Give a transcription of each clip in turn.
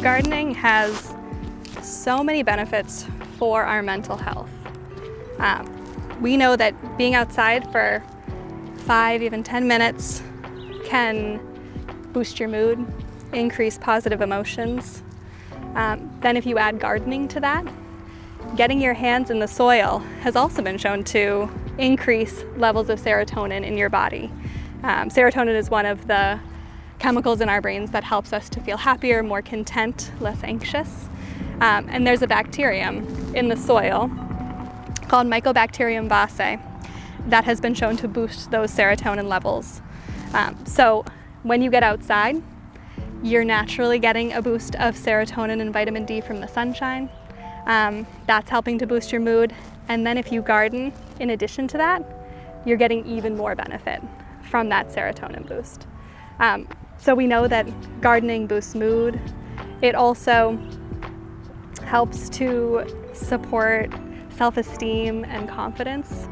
Gardening has so many benefits for our mental health. We know that being outside for 5, even 10 minutes can boost your mood, increase positive emotions. Then if you add gardening to that, getting your hands in the soil has also been shown to increase levels of serotonin in your body. Serotonin is one of the chemicals in our brains that helps us to feel happier, more content, less anxious. And there's a bacterium in the soil called Mycobacterium vaccae that has been shown to boost those serotonin levels. So when you get outside, you're naturally getting a boost of serotonin and vitamin D from the sunshine. That's helping to boost your mood. And then if you garden, in addition to that, you're getting even more benefit from that serotonin boost. So we know that gardening boosts mood. It also helps to support self-esteem and confidence.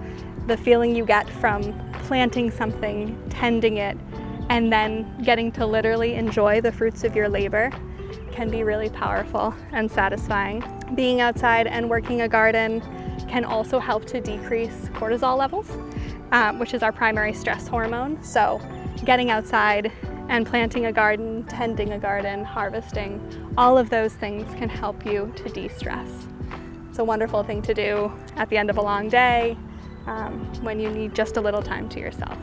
The feeling you get from planting something, tending it, and then getting to literally enjoy the fruits of your labor can be really powerful and satisfying. Being outside and working a garden can also help to decrease cortisol levels, which is our primary stress hormone. So getting outside and planting a garden, tending a garden, harvesting, all of those things can help you to de-stress. It's a wonderful thing to do at the end of a long day when you need just a little time to yourself.